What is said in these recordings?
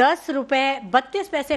₹10.32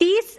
30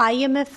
IMF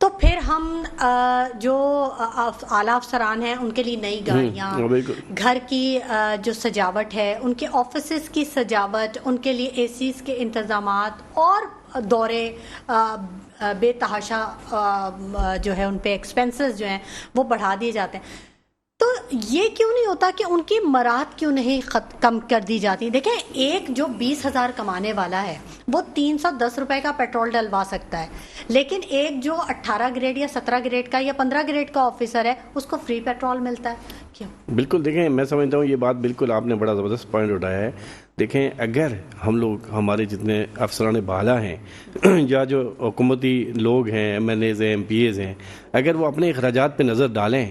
تو پھر ہم جو اعلیٰ افسران ہیں ان کے لیے نئی گاڑیاں، گھر کی جو سجاوٹ ہے، ان کے آفیسز کی سجاوٹ، ان کے لیے اے سیز کے انتظامات اور دورے بے تحاشا جو ہے ان پہ ایکسپینسز جو ہیں وہ بڑھا دیے جاتے ہیں. تو یہ کیوں نہیں ہوتا کہ ان کی مراحت کیوں نہیں کم کر دی جاتی؟ دیکھیں، ایک جو 20,000 کمانے والا ہے وہ 310 روپے کا پیٹرول ڈلوا سکتا ہے، لیکن ایک جو 18 گریڈ یا 17 گریڈ کا یا 15 گریڈ کا آفیسر ہے اس کو فری پیٹرول ملتا ہے. کیوں؟ بالکل، دیکھیں میں سمجھتا ہوں یہ بات بالکل آپ نے بڑا زبردست پوائنٹ اٹھایا ہے. دیکھیں، اگر ہم لوگ، ہمارے جتنے افسران بالا ہیں یا جو حکومتی لوگ ہیں، ایم این ایز ہیں، ایم پی ایز ہیں، اگر وہ اپنے اخراجات پہ نظر ڈالیں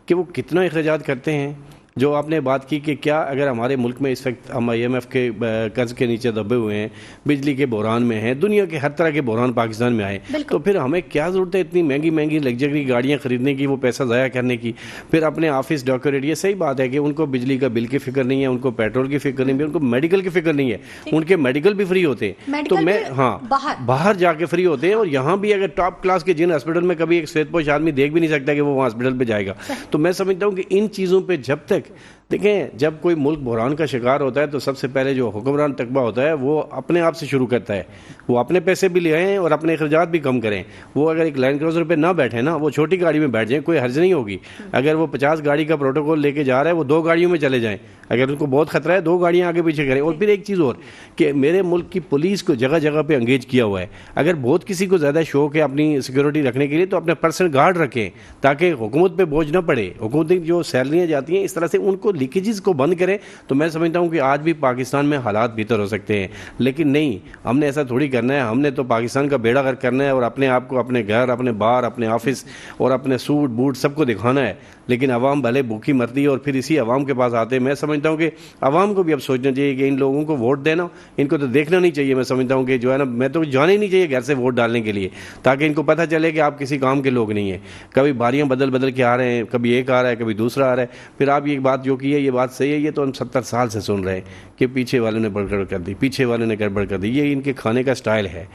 کہ وہ کتنا اخراجات کرتے ہیں. جو آپ نے بات کی کہ کیا اگر ہمارے ملک میں اس وقت ہم آئی ایم ایف کے قرض کے نیچے دبے ہوئے ہیں، بجلی کے بحران میں ہیں، دنیا کے ہر طرح کے بحران پاکستان میں آئے، تو پھر ہمیں کیا ضرورت ہے اتنی مہنگی مہنگی لگژری گاڑیاں خریدنے کی، وہ پیسہ ضائع کرنے کی؟ پھر اپنے آفس ڈیکوریٹ، یہ صحیح بات ہے کہ ان کو بجلی کا بل کی فکر نہیں ہے، ان کو پیٹرول کی فکر نہیں ہے، ان کو میڈیکل کی فکر نہیں ہے. ان کے میڈیکل بھی فری ہوتے ہیں، تو میں باہر جا کے فری ہوتے ہیں. اور یہاں بھی اگر ٹاپ کلاس کے جن ہاسپٹل میں کبھی ایک سفید پوش آدمی دیکھ بھی نہیں سکتا کہ وہ وہاں ہاسپٹل پہ جائے گا. تو میں سمجھتا ہوں کہ ان چیزوں پہ جب تک، دیکھیں، جب کوئی ملک بحران کا شکار ہوتا ہے تو سب سے پہلے جو حکمران طبقہ ہوتا ہے وہ اپنے آپ سے شروع کرتا ہے. وہ اپنے پیسے بھی لے آئیں اور اپنے اخراجات بھی کم کریں. وہ اگر ایک لینڈ کروزر پہ نہ بیٹھے نا، وہ چھوٹی گاڑی میں بیٹھ جائیں، کوئی حرج نہیں ہوگی. اگر وہ 50 گاڑی کا پروٹوکول لے کے جا رہا ہے، وہ 2 گاڑیوں میں چلے جائیں. اگر ان کو بہت خطرہ ہے، 2 گاڑیاں آگے پیچھے کریں. اور پھر ایک چیز اور کہ میرے ملک کی پولیس کو جگہ جگہ پہ انگیج کیا ہوا ہے. اگر بہت کسی کو زیادہ شوق ہے اپنی سیکورٹی رکھنے کے لیے تو اپنے پرسنل گارڈ رکھیں تاکہ حکومت پہ بوجھ نہ پڑے. حکومت جو سیلریاں جاتی ہیں اس طرح سے ان کو لیکیجز کو بند کریں تو میں سمجھتا ہوں کہ آج بھی پاکستان میں حالات بہتر ہو سکتے ہیں. لیکن نہیں، ہم نے ایسا تھوڑی کرنا ہے. ہم نے تو پاکستان کا بیڑا غرق کرنا ہے اور اپنے آپ کو، اپنے گھر، اپنے بار، اپنے آفس اور اپنے سوٹ بوٹ سب کو دکھانا ہے. لیکن عوام بھلے بھوکی مرتی ہے اور پھر اسی عوام کے پاس آتے ہیں. میں سمجھتا ہوں کہ عوام کو بھی اب سوچنا چاہیے کہ ان لوگوں کو ووٹ دینا، ان کو تو دیکھنا نہیں چاہیے. میں سمجھتا ہوں کہ جو ہے نا، میں تو جانا ہی نہیں چاہیے گھر سے ووٹ ڈالنے کے لیے، تاکہ ان کو پتہ چلے کہ آپ کسی کام کے لوگ نہیں ہیں. کبھی باریاں بدل بدل کے آ رہے ہیں، کبھی ایک آ رہا ہے، کبھی دوسرا آ رہا ہے. پھر آپ یہ بات جو کی ہے، یہ بات صحیح ہے. یہ تو ہم 70 سال سے سن رہے ہیں کہ پیچھے والوں نے گڑبڑ کر دی، پیچھے والوں نے گڑبڑ کر دی. یہ ان کے کھانے کا سٹائل ہے.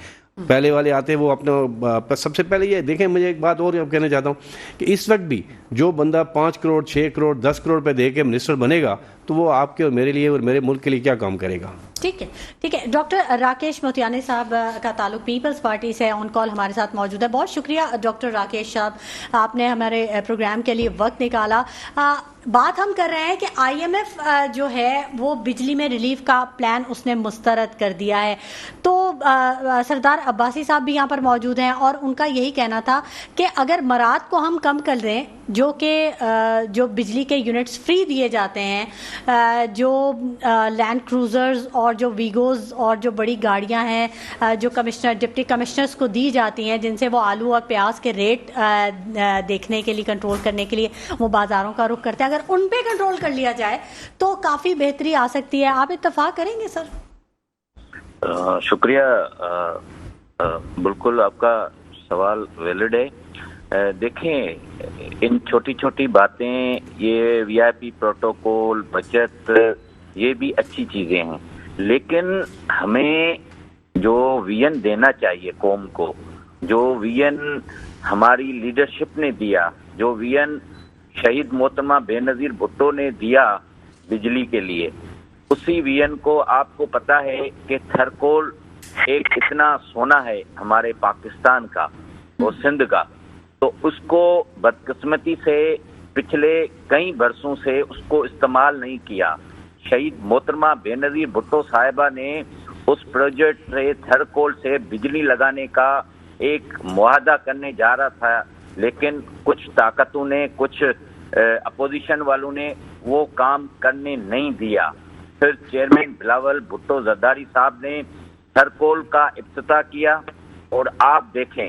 پہلے والے آتے وہ اپنا، سب سے پہلے یہ دیکھیں، مجھے ایک بات اور کہنا چاہتا ہوں کہ اس وقت بھی جو بندہ 5 کروڑ 6 کروڑ 10 کروڑ پہ دے کے منسٹر بنے گا تو وہ آپ کے اور میرے لیے اور میرے ملک کے لیے کیا کام کرے گا؟ ٹھیک ہے. ڈاکٹر راکیش موتیانی صاحب کا تعلق پیپلز پارٹی سے آن کال ہمارے ساتھ موجود ہے. بہت شکریہ ڈاکٹر راکیش صاحب، آپ نے ہمارے پروگرام کے لیے وقت نکالا. بات ہم کر رہے ہیں کہ آئی ایم ایف جو ہے وہ بجلی میں ریلیف کا پلان اس نے مسترد کر دیا ہے. تو سردار عباسی صاحب بھی یہاں پر موجود ہیں اور ان کا یہی کہنا تھا کہ اگر مراحت کو ہم کم کر دیں، جو کہ جو بجلی کے یونٹس فری دیے جاتے ہیں، جو لینڈ کروزرز اور جو ویگوز اور جو بڑی گاڑیاں ہیں جو کمشنر ڈپٹی کمشنرز کو دی جاتی ہیں، جن سے وہ آلو اور پیاز کے ریٹ دیکھنے کے لیے، کنٹرول کرنے کے لیے وہ بازاروں کا رخ کرتے ہیں، اگر ان پہ کنٹرول کر لیا جائے تو کافی بہتری آ سکتی ہے. آپ اتفاق کریں گے سر؟ شکریہ. بالکل آپ کا سوال ویلڈ ہے. دیکھیں، ان چھوٹی چھوٹی باتیں، یہ وی آئی پی پروٹوکول، بچت، یہ بھی اچھی چیزیں ہیں، لیکن ہمیں جو ویژن دینا چاہیے قوم کو، جو ویژن ہماری لیڈرشپ نے دیا، جو ویژن شہید محترمہ بے نظیر بھٹو نے دیا بجلی کے لیے، اسی ویژن کو آپ کو پتا ہے کہ تھرکول ایک اتنا سونا ہے ہمارے پاکستان کا اور سندھ کا، تو اس کو بدقسمتی سے پچھلے کئی برسوں سے اس کو استعمال نہیں کیا. شہید محترمہ بے نظیر بھٹو صاحبہ نے اس پروجیکٹ سے تھرکول سے بجلی لگانے کا ایک معاہدہ کرنے جا رہا تھا، لیکن کچھ طاقتوں نے، کچھ اپوزیشن والوں نے وہ کام کرنے نہیں دیا. پھر چیئرمین بلاول بھٹو زرداری صاحب نے تھرکول کا افتتاح کیا، اور آپ دیکھیں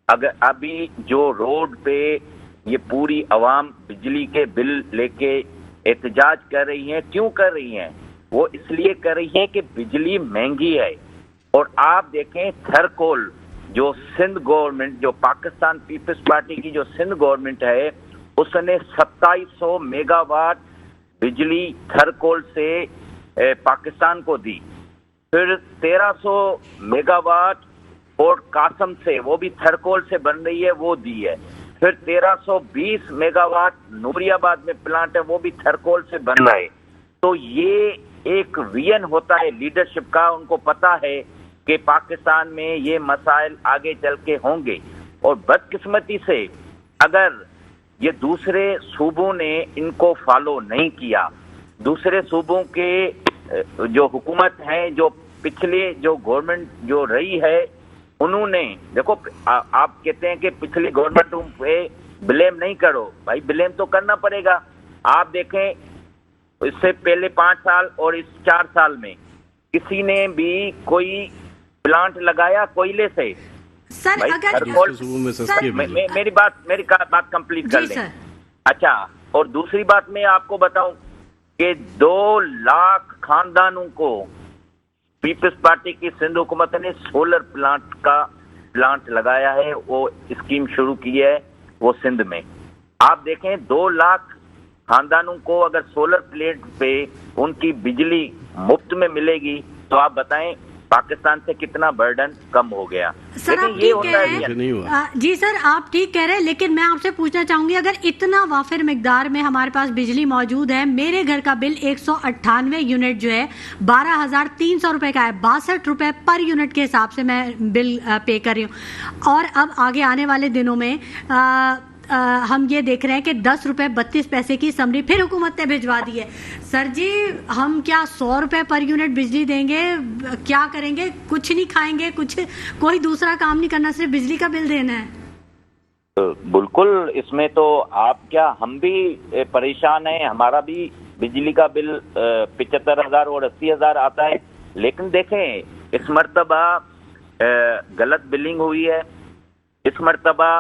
اگر ابھی جو روڈ پہ یہ پوری عوام بجلی کے بل لے کے احتجاج کر رہی ہیں، کیوں کر رہی ہیں؟ وہ اس لیے کر رہی ہیں کہ بجلی مہنگی ہے. اور آپ دیکھیں تھرکول جو سندھ گورنمنٹ، جو پاکستان پیپلز پارٹی کی جو سندھ گورنمنٹ ہے، اس نے 2700 میگا واٹ بجلی تھرکول سے پاکستان کو دی. پھر 1300 میگا واٹ اور قاسم سے وہ بھی تھرکول سے بن رہی ہے وہ دی ہے. پھر 1320 میگا واٹ نوری آباد میں پلانٹ ہے وہ بھی تھرکول سے بن رہا ہے. تو یہ ایک ویژن ہوتا ہے لیڈرشپ کا, ان کو پتا ہے کہ پاکستان میں یہ مسائل آگے چل کے ہوں گے. اور بدقسمتی سے اگر یہ دوسرے صوبوں نے ان کو فالو نہیں کیا, دوسرے صوبوں کے جو حکومت ہیں, جو پچھلے جو گورنمنٹ جو رہی ہے, انہوں نے دیکھو آپ کہتے ہیں کہ پچھلی گورنمنٹوں پہ بلیم نہیں کرو, بھائی بلیم تو کرنا پڑے گا. آپ دیکھیں اس سے پہلے 5 سال اور اس 4 سال میں کسی نے بھی کوئی پلانٹ لگایا کوئلے سے؟ سر اگر میری بات کمپلیٹ کر لیں. اچھا, اور دوسری بات میں آپ کو بتاؤں کہ 2 لاکھ خاندانوں کو پیپلز پارٹی کی سندھ حکومت نے سولر پلانٹ لگایا ہے, وہ اسکیم شروع کی ہے وہ سندھ میں. آپ دیکھیں 2 لاکھ خاندانوں کو اگر سولر پلیٹ پہ ان کی بجلی مفت میں ملے گی تو آپ بتائیں پاکستان سے کتنا برڈن کم ہو گیا. سر آپ ٹھیک کہہ رہے ہیں, جی سر آپ ٹھیک کہہ رہے ہیں, لیکن میں آپ سے پوچھنا چاہوں گی اگر اتنا وافر مقدار میں ہمارے پاس بجلی موجود ہے, میرے گھر کا بل 198 یونٹ جو ہے 12,300 روپے کا ہے, 62 روپے پر یونٹ کے حساب سے میں بل پے کر رہی ہوں. اور اب آگے آنے والے دنوں میں ہم یہ دیکھ رہے ہیں کہ 10 روپے 32 پیسے کی سمری پھر حکومت نے بھجوا دی ہے. سر جی ہم کیا 100 روپے پر یونٹ بجلی دیں گے, کیا کریں گے؟ کچھ نہیں کھائیں گے, کوئی دوسرا کام نہیں کرنا, صرف بجلی کا بل دینا ہے. بالکل, اس میں تو آپ کیا, ہم بھی پریشان ہیں, ہمارا بھی بجلی کا بل 75,000 اور 80,000 آتا ہے. لیکن دیکھیں اس مرتبہ غلط بلنگ ہوئی ہے. اس مرتبہ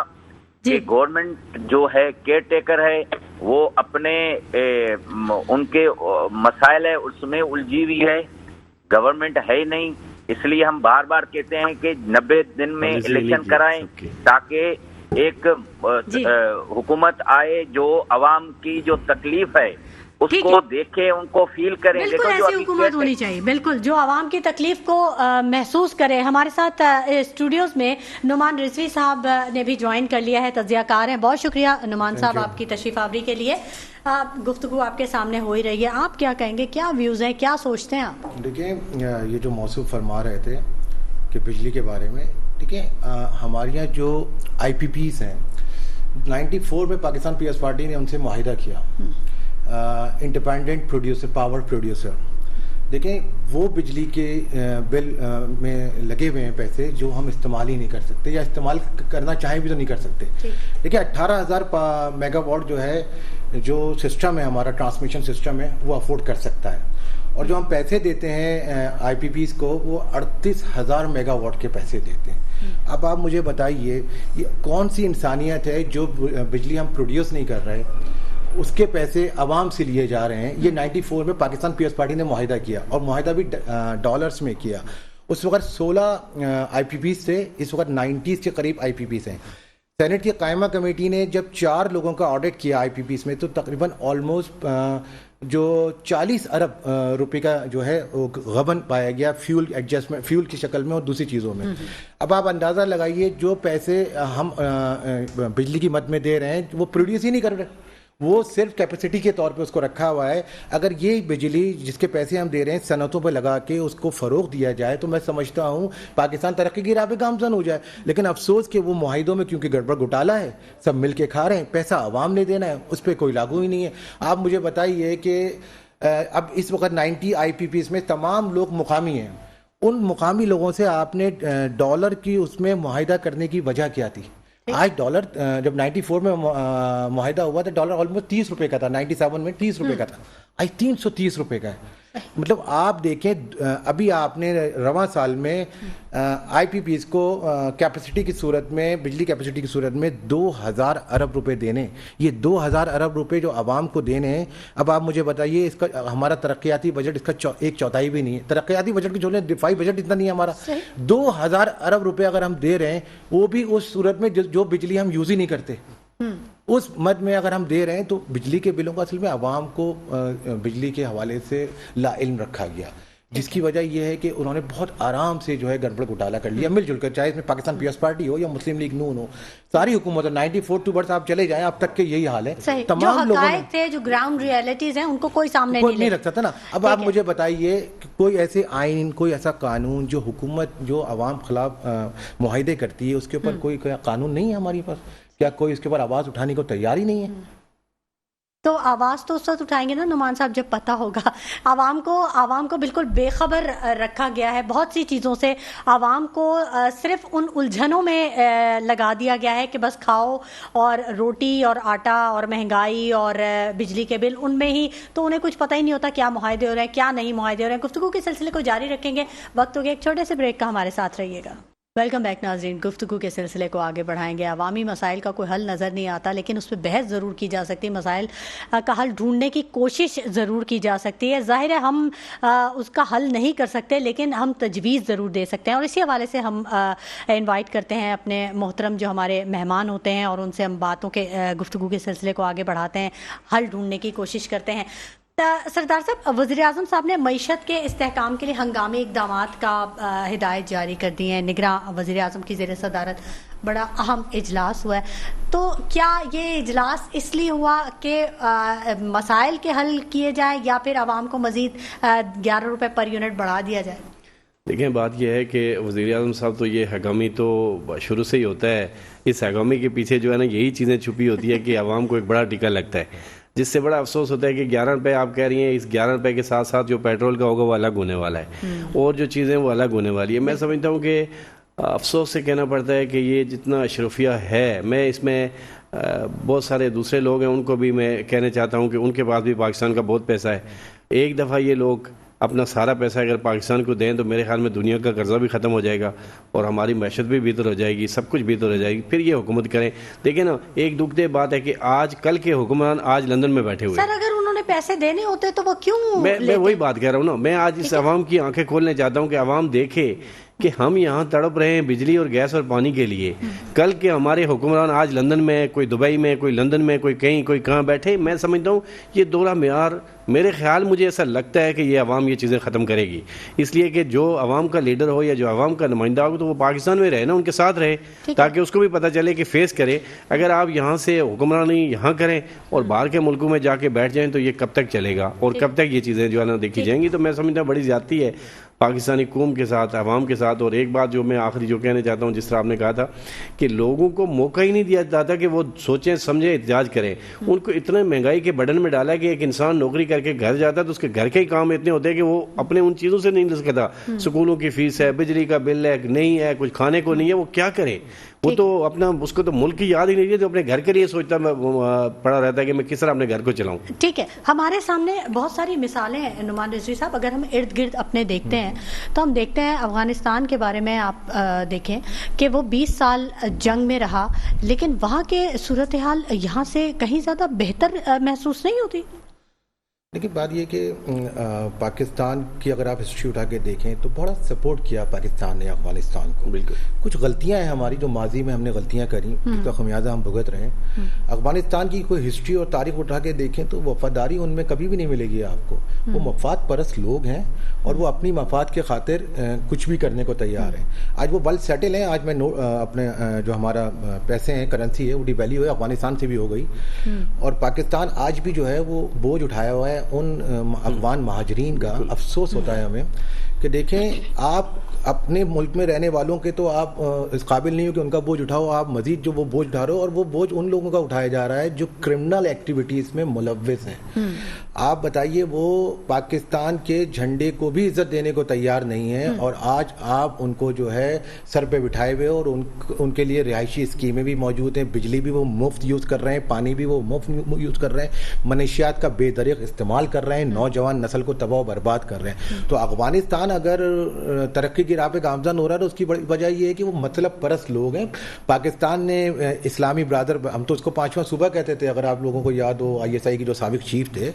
کہ گورنمنٹ جو ہے کیئر ٹیکر ہے وہ اپنے ان کے مسائل ہے اس میں الجھی ہوئی ہے, گورنمنٹ ہے ہی نہیں. اس لیے ہم بار بار کہتے ہیں کہ 90 دن میں الیکشن کرائیں تاکہ ایک حکومت آئے جو عوام کی جو تکلیف ہے اس کو دیکھے, ان کو فیل کریں. بالکل ایسی حکومت ہونی چاہیے, بالکل جو عوام کی تکلیف کو محسوس کرے. ہمارے ساتھ اسٹوڈیوز میں نعمان رضوی صاحب نے بھی جوائن کر لیا ہے, تجزیہ کار ہیں. بہت شکریہ نعمان صاحب آپ کی تشریف آوری کے لیے. گفتگو آپ کے سامنے ہو ہی رہی ہے, آپ کیا کہیں گے, کیا ویوز ہیں, کیا سوچتے ہیں آپ؟ دیکھیں یہ جو موصوف فرما رہے تھے کہ بجلی کے بارے میں, دیکھیں ہمارے یہاں جو آئی پی پیز ہیں 94 میں پاکستان پیپلز پارٹی نے ان سے معاہدہ کیا, انڈیپینڈنٹ پروڈیوسر, پاور پروڈیوسر. دیکھیں وہ بجلی کے بل میں لگے ہوئے ہیں پیسے جو ہم استعمال ہی نہیں کر سکتے, یا استعمال کرنا چاہیں بھی تو نہیں کر سکتے. دیکھیں 18,000 میگا واٹ جو ہے, جو سسٹم ہے ہمارا ٹرانسمیشن سسٹم ہے, وہ افورڈ کر سکتا ہے. اور جو ہم پیسے دیتے ہیں آئی پی پیز کو وہ 38,000 میگا واٹ کے پیسے دیتے ہیں. اب آپ مجھے بتائیے یہ کون سی انسانیت ہے جو بجلی ہم پروڈیوس نہیں کر رہے, اس کے پیسے عوام سے لیے جا رہے ہیں. یہ 94 میں پاکستان پیپلز پارٹی نے معاہدہ کیا, اور معاہدہ بھی ڈالرز میں کیا. اس وقت 16 آئی پی پیز تھے, اس وقت 90 کے قریب آئی پی پیز ہیں. سینٹ کی قائمہ کمیٹی نے جب 4 لوگوں کا آڈٹ کیا آئی پی پیز میں, تو تقریباً آلموسٹ جو 40 ارب روپے کا جو ہے غبن پایا گیا فیول ایڈجسٹمنٹ, فیول کی شکل میں اور دوسری چیزوں میں. اب آپ اندازہ لگائیے جو پیسے ہم بجلی کی مد میں دے رہے ہیں وہ پروڈیوس ہی نہیں کر رہے, وہ صرف کیپیسٹی کے طور پہ اس کو رکھا ہوا ہے. اگر یہ بجلی جس کے پیسے ہم دے رہے ہیں صنعتوں پہ لگا کے اس کو فروغ دیا جائے تو میں سمجھتا ہوں پاکستان ترقی کی راہ پہ گامزن ہو جائے. لیکن افسوس کہ وہ معاہدوں میں کیونکہ گڑبڑ گھوٹالا ہے, سب مل کے کھا رہے ہیں, پیسہ عوام نے دینا ہے, اس پہ کوئی لاگو ہی نہیں ہے. آپ مجھے بتائیے کہ اب اس وقت 90 آئی پی پیز میں تمام لوگ مقامی ہیں. ان مقامی لوگوں سے آپ نے ڈالر کی اس میں معاہدہ کرنے کی وجہ کیا تھی؟ آج ڈالر جب 94 میں معاہدہ ہوا تھا ڈالر آلموسٹ 30 روپے کا تھا, 97 میں 30 روپے کا تھا, آج 330 روپے کا ہے. مطلب آپ دیکھیں ابھی آپ نے رواں سال میں آئی پی پیز کو کیپیسٹی کی صورت میں, بجلی کیپیسٹی کی صورت میں 2,000 ارب روپے دینے. یہ 2,000 ارب روپے جو عوام کو دینے ہیں. اب آپ مجھے بتائیے اس کا ہمارا ترقیاتی بجٹ اس کا 1/4 بھی نہیں ہے. ترقیاتی بجٹ کے جو دفاعی بجٹ اتنا نہیں ہے ہمارا. 2,000 ارب روپے اگر ہم دے رہے ہیں وہ بھی اس صورت میں جو بجلی ہم یوز ہی نہیں کرتے, اس مد میں اگر ہم دے رہے ہیں تو بجلی کے بلوں کا اصل میں عوام کو بجلی کے حوالے سے لا علم رکھا گیا. جس کی وجہ یہ ہے کہ انہوں نے بہت آرام سے جو ہے گڑبڑ گھوٹالا کر لیا مل جل کر, چاہے اس میں پاکستان پیپلز پارٹی ہو یا مسلم لیگ نون ہو, ساری حکومت 94 ٹو برس آپ چلے جائیں اب تک کے یہی حال ہے. تمام جو حقائق تھے, جو گراؤنڈ ریئلٹیز ہیں, ان کو کوئی سامنے نہیں رکھ سکتا نا. اب آپ مجھے بتائیے کوئی ایسے آئین, کوئی ایسا قانون جو حکومت جو عوام خلاف معاہدے کرتی ہے اس کے اوپر کوئی قانون نہیں ہے ہمارے پاس؟ کیا کوئی اس کے اوپر آواز اٹھانے کو تیار ہی نہیں ہے؟ تو آواز تو اس وقت اٹھائیں گے نا نعمان صاحب جب پتہ ہوگا. عوام کو بالکل بے خبر رکھا گیا ہے بہت سی چیزوں سے. عوام کو صرف ان الجھنوں میں لگا دیا گیا ہے کہ بس کھاؤ, اور روٹی اور آٹا اور مہنگائی اور بجلی کے بل, ان میں ہی تو انہیں کچھ پتہ ہی نہیں ہوتا کیا معاہدے ہو رہے ہیں کیا نہیں معاہدے ہو رہے ہیں. گفتگو کے سلسلے کو جاری رکھیں گے, وقت ہو گیا ایک چھوٹے سے بریک کا, ہمارے ساتھ رہیے گا. ویلکم بیک ناظرین. گفتگو کے سلسلے کو آگے بڑھائیں گے. عوامی مسائل کا کوئی حل نظر نہیں آتا, لیکن اس پہ بحث ضرور کی جا سکتی ہے, مسائل کا حل ڈھونڈنے کی کوشش ضرور کی جا سکتی ہے. ظاہر ہے ہم اس کا حل نہیں کر سکتے, لیکن ہم تجویز ضرور دے سکتے ہیں, اور اسی حوالے سے ہم انوائٹ کرتے ہیں اپنے محترم جو ہمارے مہمان ہوتے ہیں, اور ان سے ہم باتوں کے گفتگو کے سلسلے کو آگے بڑھاتے ہیں, حل ڈھونڈنے کی کوشش کرتے ہیں. سردار صاحب, وزیر اعظم صاحب نے معیشت کے استحکام کے لیے ہنگامی اقدامات کا ہدایت جاری کر دی ہیں. نگراں وزیر اعظم کی زیر صدارت بڑا اہم اجلاس ہوا ہے. تو کیا یہ اجلاس اس لیے ہوا کہ مسائل کے حل کیے جائیں, یا پھر عوام کو مزید 11 روپے پر یونٹ بڑھا دیا جائے؟ دیکھیں بات یہ ہے کہ وزیر اعظم صاحب تو یہ ہنگامی تو شروع سے ہی ہوتا ہے. اس ہنگامی کے پیچھے جو ہے نا یہی چیزیں چھپی ہوتی ہے کہ عوام کو ایک بڑا ٹکا لگتا ہے, جس سے بڑا افسوس ہوتا ہے کہ 11 روپے آپ کہہ رہی ہیں, اس 11 روپے کے ساتھ ساتھ جو پیٹرول کا ہوگا وہ الگ ہونے والا ہے, اور جو چیزیں وہ الگ ہونے والی ہے. میں سمجھتا ہوں کہ افسوس سے کہنا پڑتا ہے کہ یہ جتنا اشرفیہ ہے, میں اس میں بہت سارے دوسرے لوگ ہیں ان کو بھی میں کہنا چاہتا ہوں کہ ان کے پاس بھی پاکستان کا بہت پیسہ ہے. ایک دفعہ یہ لوگ اپنا سارا پیسہ اگر پاکستان کو دیں تو میرے خیال میں دنیا کا قرضہ بھی ختم ہو جائے گا, اور ہماری معیشت بھی بہتر ہو جائے گی, سب کچھ بہتر ہو جائے گی. پھر یہ حکومت کریں. دیکھیں نا, ایک دکھ دہ بات ہے کہ آج کل کے حکمران آج لندن میں بیٹھے ہوئے. سر اگر انہوں نے پیسے دینے ہوتے تو وہ کیوں میں وہی بات کہہ رہا ہوں نا. میں آج اس عوام کی آنکھیں کھولنے چاہتا ہوں کہ عوام دیکھے کہ ہم یہاں تڑپ رہے ہیں بجلی اور گیس اور پانی کے لیے. کل کے ہمارے حکمران آج لندن میں, کوئی دبئی میں, کوئی لندن میں, کوئی کہیں, کوئی کہاں بیٹھے. میں سمجھتا ہوں یہ دوہرا معیار, میرے خیال مجھے ایسا لگتا ہے کہ یہ عوام یہ چیزیں ختم کرے گی. اس لیے کہ جو عوام کا لیڈر ہو یا جو عوام کا نمائندہ ہو تو وہ پاکستان میں رہے نا, ان کے ساتھ رہے, تاکہ اس کو بھی پتہ چلے کہ فیس کرے. اگر آپ یہاں سے حکمرانی یہاں کریں اور باہر کے ملکوں میں جا کے بیٹھ جائیں تو یہ کب تک چلے گا, اور کب تک یہ چیزیں جو ہے نا دیکھی جائیں گی. تو میں سمجھتا ہوں بڑی زیادتی ہے پاکستانی قوم کے ساتھ, عوام کے ساتھ. اور ایک بات جو میں آخری جو کہنا چاہتا ہوں, جس طرح آپ نے کہا تھا کہ لوگوں کو موقع ہی نہیں دیا جاتا کہ وہ سوچیں سمجھیں احتجاج کریں. ان کو اتنے مہنگائی کے برڈن میں ڈالا ہے کہ ایک انسان نوکری کر کے گھر جاتا ہے تو اس کے گھر کے ہی کام اتنے ہوتے ہیں کہ وہ اپنے ان چیزوں سے نہیں لے سکتا. سکولوں کی فیس ہے, بجلی کا بل ہے, نہیں ہے, کچھ کھانے کو نہیں ہے, وہ کیا کرے؟ وہ تو اپنا, اس کو تو ملک کی یاد ہی نہیں ہے, تو اپنے گھر کے لیے سوچتا پڑا رہتا ہے کہ میں کس طرح اپنے گھر کو چلاؤں. ٹھیک ہے, ہمارے سامنے بہت ساری مثالیں ہیں نعمان رضوی صاحب. اگر ہم ارد گرد اپنے دیکھتے ہیں تو ہم دیکھتے ہیں افغانستان کے بارے میں آپ دیکھیں کہ وہ 20 سال جنگ میں رہا, لیکن وہاں کے صورتحال یہاں سے کہیں زیادہ بہتر محسوس نہیں ہوتی. لیکن بات یہ کہ پاکستان کی اگر آپ ہسٹری اٹھا کے دیکھیں تو بڑا سپورٹ کیا پاکستان نے افغانستان کو. بالکل کچھ غلطیاں ہیں ہماری جو ماضی میں ہم نے غلطیاں کریں, جس کا خمیازہ ہم بھگت رہے ہیں. افغانستان کی کوئی ہسٹری اور تاریخ اٹھا کے دیکھیں تو وفاداری ان میں کبھی بھی نہیں ملے گی آپ کو. وہ مفاد پرست لوگ ہیں اور وہ اپنی مفاد کے خاطر کچھ بھی کرنے کو تیار ہیں. آج وہ ویل سیٹل ہیں. آج میں اپنے جو ہمارا پیسے ہیں, کرنسی ہے, وہ ڈی ویلیو ہے, افغانستان سے بھی ہو گئی. اور پاکستان آج بھی جو ہے وہ بوجھ اٹھایا ہوا ہے ان افغان مہاجرین کا. افسوس ہوتا ہے ہمیں کہ دیکھیں آپ اپنے ملک میں رہنے والوں کے تو آپ اس قابل نہیں ہو کہ ان کا بوجھ اٹھاؤ, آپ مزید جو وہ بوجھ اٹھا رہے ہو, اور وہ بوجھ ان لوگوں کا اٹھایا جا رہا ہے جو کرمنل ایکٹیویٹیز میں ملوث ہیں. آپ بتائیے, وہ پاکستان کے جھنڈے کو بھی عزت دینے کو تیار نہیں ہے, اور آج آپ ان کو جو ہے سر پہ بٹھائے ہوئے, اور ان کے لیے رہائشی اسکیمیں بھی موجود ہیں, بجلی بھی وہ مفت یوز کر رہے ہیں, پانی بھی وہ مفت یوز کر رہے ہیں, منشیات کا بے دریغ استعمال کر رہے ہیں, نوجوان نسل کو تباہ و برباد کر رہے ہیں. تو افغانستان اگر ترقی کی راہ پہ گامزن ہو رہا ہے تو اس کی بڑی وجہ یہ ہے کہ وہ مطلب پرست لوگ ہیں. پاکستان نے اسلامی برادر, ہم تو اس کو 5واں صوبہ کہتے تھے, اگر آپ لوگوں کو یاد ہو, ISI کی جو سابق چیف تھے,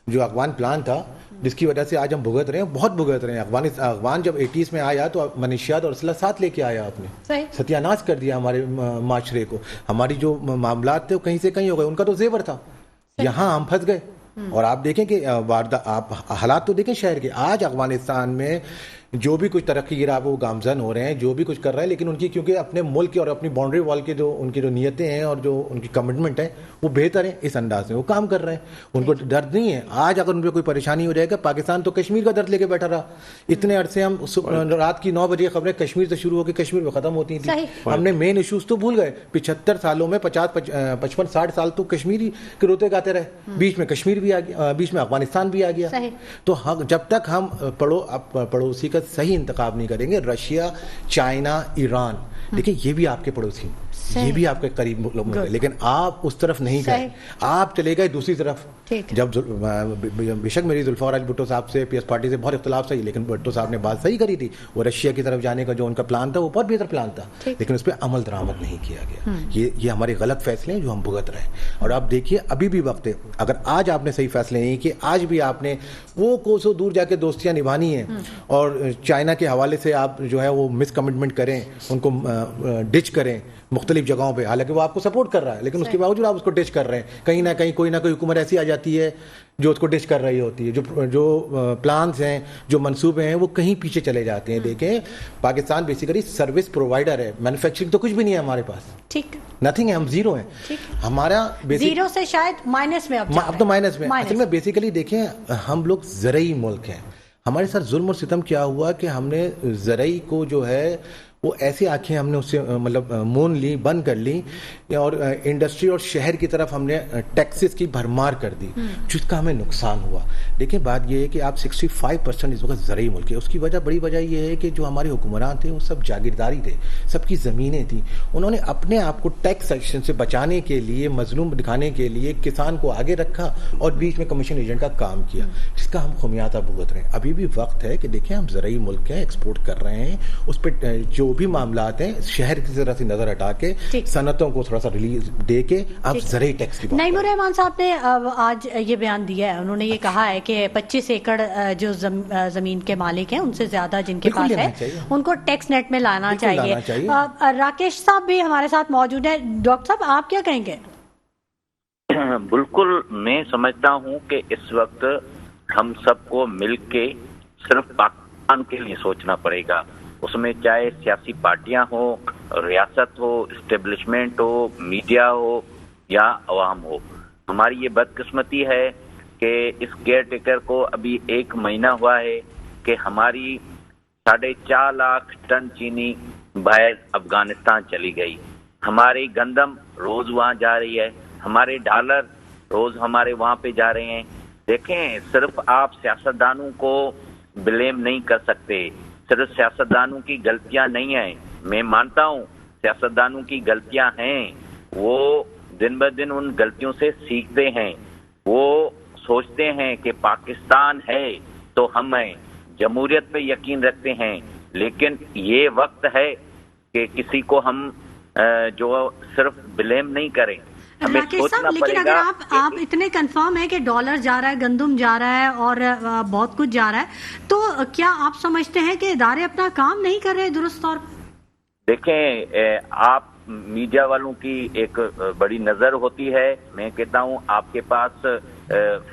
جو افغان پلان تھا جس کی وجہ سے آج ہم بھگت رہے ہیں, بہت بھگت رہے ہیں. افغان جب 80s میں آیا تو منشیات اور اسلحہ ساتھ لے کے آیا, آپ نے ستیاناش کر دیا ہمارے معاشرے کو. ہماری جو معاملات تھے وہ کہیں سے کہیں ہو گئے, ان کا تو زیور تھا, یہاں ہم پھنس گئے. اور آپ دیکھیں کہ آپ حالات تو دیکھیں شہر کے. آج افغانستان میں جو بھی کچھ ترقی گرا وہ گامزن ہو رہے ہیں, جو بھی کچھ کر رہے ہیں, لیکن ان کی کیونکہ اپنے ملک کے اور اپنی باؤنڈری وال کے جو ان کی جو نیتیں ہیں اور جو ان کی کمٹمنٹ ہے وہ بہتر ہیں, اس انداز میں وہ کام کر رہے ہیں, ان کو درد نہیں ہے. آج اگر ان پہ کوئی پریشانی ہو جائے گا, پاکستان تو کشمیر کا درد لے کے بیٹھا رہا. اتنے عرصے ہم رات کی 9 بجے خبریں کشمیر سے شروع ہو کے کشمیر میں ختم ہوتی تھیں. ہم نے مین ایشوز تو بھول گئے. 75 سالوں میں 55-60 سال تو کشمیری کے روتے گاتے رہے, بیچ میں کشمیر بھی آ گیا, بیچ میں افغانستان بھی آ گیا. تو جب تک ہم پڑوسی کا صحیح انتخاب نہیں کریں گے, رشیا, چائنا, ایران, دیکھیں یہ بھی آپ کے پڑوسی, یہ بھی آپ کے قریب ملک ہے, لیکن آپ اس طرف نہیں گئے, آپ چلے گئے دوسری طرف. جب بے شک میری ذوالفقار بھٹو صاحب سے, پی ایس پارٹی سے بہت اختلاف صحیح, لیکن بھٹو صاحب نے بات صحیح کری تھی. وہ رشیا کی طرف جانے کا جو ان کا پلان تھا وہ بہت بہتر پلان تھا, لیکن اس پہ عمل درآمد نہیں کیا گیا. یہ ہمارے غلط فیصلے ہیں جو ہم بھگت رہے ہیں. اور آپ دیکھیے ابھی بھی وقت ہے, اگر آج آپ نے صحیح فیصلے نہیں کیے, آج بھی آپ نے وہ کوسوں دور جا کے دوستیاں نبھانی ہیں اور چائنا کے حوالے سے آپ جو ہے وہ مس کمٹمنٹ کریں, ان کو ڈچ کریں مختلف جگہوں پہ, حالانکہ وہ آپ کو سپورٹ کر رہا ہے, لیکن اس کے باوجود آپ اس کو ڈچ کر رہے ہیں. کہیں نہ کہیں کوئی نہ کوئی حکومت ایسی آ جاتی ہے جو اس کو ڈچ کر رہی ہوتی ہے. جو پلانس ہیں, جو منصوبے ہیں, وہ کہیں پیچھے چلے جاتے ہیں. دیکھیں پاکستان بیسیکلی سروس پرووائڈر ہے, مینوفیکچرنگ تو کچھ بھی نہیں ہے ہمارے پاس, ٹھیک, نتھنگ ہے, ہم زیرو ہیں. ہمارا زیرو سے شاید مائنس میں, اب تو مائنس میں. اصل میں بیسیکلی دیکھیں ہم لوگ زرعی ملک ہیں. ہمارے ساتھ ظلم اور ستم کیا ہوا کہ ہم نے زرعی کو جو ہے وہ ایسی آنکھیں ہم نے اس سے مطلب مون لی, بند کر لی, اور انڈسٹری اور شہر کی طرف ہم نے ٹیکسز کی بھرمار کر دی, جس کا ہمیں نقصان ہوا. دیکھیں بات یہ ہے کہ آپ 65% اس وقت زرعی ملک ہے. اس کی بڑی وجہ یہ ہے کہ جو ہمارے حکمران تھے وہ سب جاگیرداری تھے, سب کی زمینیں تھیں. انہوں نے اپنے آپ کو ٹیکس سیکشن سے بچانے کے لیے, مظلوم دکھانے کے لیے کسان کو آگے رکھا اور بیچ میں کمیشن ایجنٹ کا کام کیا, جس کا ہم خمیازہ بھگت رہے ہیں. ابھی بھی وقت ہے کہ دیکھیں ہم زرعی ملک ہیں, ایکسپورٹ کر رہے ہیں, اس پہ جو بھی معاملات ہیں شہر کی طرح سے نظر ہٹا کے صنعتوں کو تھوڑا سا ریلیز دے کے اب زرعی ٹیکس کی بات. نعیم الرحمان صاحب نے آج یہ بیان دیا ہے, انہوں نے یہ کہا ہے کہ 25 ایکڑ جو زمین کے مالک ہیں ان سے زیادہ جن کے پاس ہے ان کو ٹیکس نیٹ میں لانا چاہیے. راکیش صاحب بھی ہمارے ساتھ موجود ہیں. ڈاکٹر صاحب آپ کیا کہیں گے؟ بالکل, میں سمجھتا ہوں کہ اس وقت ہم سب کو مل کے صرف پاکستان کے لیے سوچنا پڑے گا. اس میں چاہے سیاسی پارٹیاں ہوں, ریاست ہو, اسٹیبلشمنٹ ہو, میڈیا ہو یا عوام ہو. ہماری یہ بدقسمتی ہے کہ اس کیئر ٹیکر کو ابھی 1 مہینہ ہوا ہے کہ ہماری 4.5 لاکھ ٹن چینی باہر افغانستان چلی گئی. ہماری گندم روز وہاں جا رہی ہے, ہمارے ڈالر روز ہمارے وہاں پہ جا رہے ہیں. دیکھیں صرف آپ سیاستدانوں کو بلیم نہیں کر سکتے, صرف سیاستدانوں کی غلطیاں نہیں ہیں. میں مانتا ہوں سیاستدانوں کی غلطیاں ہیں, وہ دن بہ دن ان غلطیوں سے سیکھتے ہیں. وہ سوچتے ہیں کہ پاکستان ہے تو ہم ہیں, جمہوریت پہ یقین رکھتے ہیں, لیکن یہ وقت ہے کہ کسی کو ہم جو صرف بلیم نہیں کریں. راکیش صاحب, لیکن اگر آپ اتنے کنفرم ہے کہ ڈالر جا رہا ہے, گندم جا رہا ہے اور بہت کچھ جا رہا ہے, تو کیا آپ سمجھتے ہیں کہ ادارے اپنا کام نہیں کر رہے درست طور پر؟ دیکھیں آپ میڈیا والوں کی ایک بڑی نظر ہوتی ہے. میں کہتا ہوں آپ کے پاس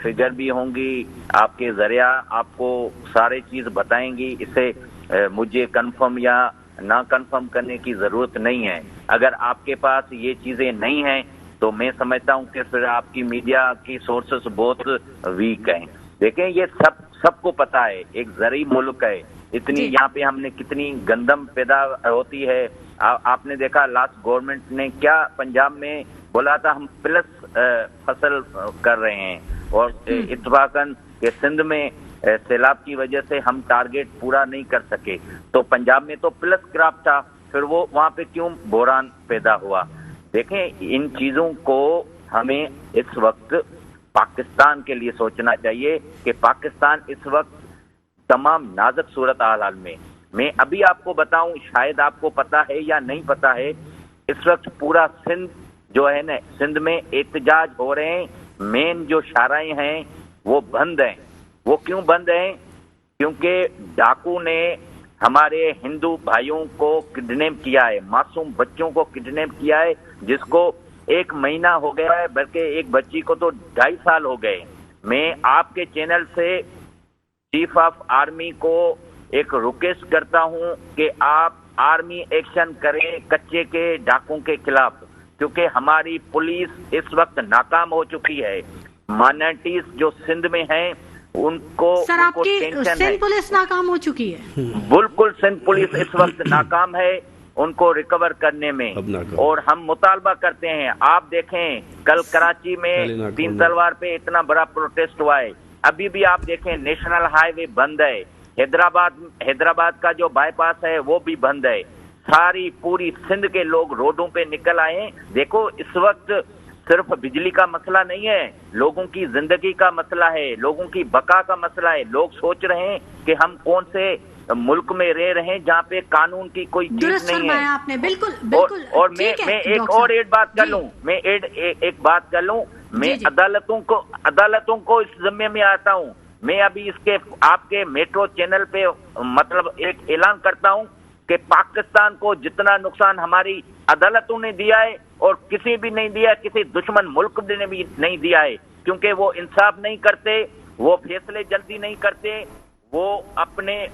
فگر بھی ہوں گی, آپ کے ذریعہ آپ کو سارے چیز بتائیں گی. اسے مجھے کنفرم یا نہ کنفرم کرنے کی ضرورت نہیں ہے. اگر آپ کے پاس یہ چیزیں نہیں ہیں تو میں سمجھتا ہوں کہ پھر آپ کی میڈیا کی سورسز بہت ویک ہیں. دیکھیں یہ سب کو پتا ہے, ایک زرعی ملک ہے, اتنی یہاں پہ ہم نے کتنی گندم پیدا ہوتی ہے. آپ نے دیکھا لاسٹ گورنمنٹ نے کیا پنجاب میں بولا تھا, ہم پلس فصل کر رہے ہیں, اور اتفاقاً کہ سندھ میں سیلاب کی وجہ سے ہم ٹارگیٹ پورا نہیں کر سکے, تو پنجاب میں تو پلس کراپ تھا, پھر وہ وہاں پہ کیوں بحران پیدا ہوا. دیکھیں ان چیزوں کو ہمیں اس وقت پاکستان کے لیے سوچنا چاہیے کہ پاکستان اس وقت تمام نازک صورتحال میں ابھی آپ کو بتاؤں, شاید آپ کو پتا ہے یا نہیں پتا ہے, اس وقت پورا سندھ جو ہے نا, سندھ میں احتجاج ہو رہے ہیں. مین جو شاہراہیں ہیں وہ بند ہیں. وہ کیوں بند ہیں؟ کیونکہ ڈاکو نے ہمارے ہندو بھائیوں کو کڈنیپ کیا ہے, معصوم بچوں کو کڈنیپ کیا ہے, جس کو 1 مہینہ ہو گیا ہے, بلکہ ایک بچی کو تو 2.5 سال ہو گئے. میں آپ کے چینل سے چیف آف آرمی کو ایک ریکویسٹ کرتا ہوں کہ آپ آرمی ایکشن کریں کچے کے ڈاکوں کے خلاف، کیونکہ ہماری پولیس اس وقت ناکام ہو چکی ہے. مائنرٹیز جو سندھ میں ہیں ان کو سر آپ کی سندھ پولیس ناکام ہو چکی ہے؟ بالکل سندھ پولیس اس وقت ناکام ہے ان کو ریکور کرنے میں، اور ہم مطالبہ کرتے ہیں. آپ دیکھیں کل کراچی میں 3 تلوار پہ اتنا بڑا پروٹیسٹ ہوا ہے، ابھی بھی آپ دیکھیں نیشنل ہائی وے بند ہے، حیدرآباد کا جو بائی پاس ہے وہ بھی بند ہے. ساری پوری سندھ کے لوگ روڈوں پہ نکل آئے ہیں. دیکھو اس وقت صرف بجلی کا مسئلہ نہیں ہے، لوگوں کی زندگی کا مسئلہ ہے، لوگوں کی بقا کا مسئلہ ہے. لوگ سوچ رہے ہیں کہ ہم کون سے ملک میں رہ رہے ہیں جہاں پہ قانون کی کوئی چیز نہیں ہے. آپ نے بالکل اور میں ایک اور بات کر لوں، میں ایک بات کر لوں، میں عدالتوں کو اس ذمے میں آتا ہوں. میں ابھی اس کے آپ کے میٹرو چینل پہ مطلب ایک اعلان کرتا ہوں کہ پاکستان کو جتنا نقصان ہماری عدالتوں نے دیا ہے اور کسی بھی نہیں دیا، کسی دشمن ملک نے بھی نہیں دیا ہے، کیونکہ وہ انصاف نہیں کرتے، وہ فیصلے جلدی نہیں کرتے، وہ اپنے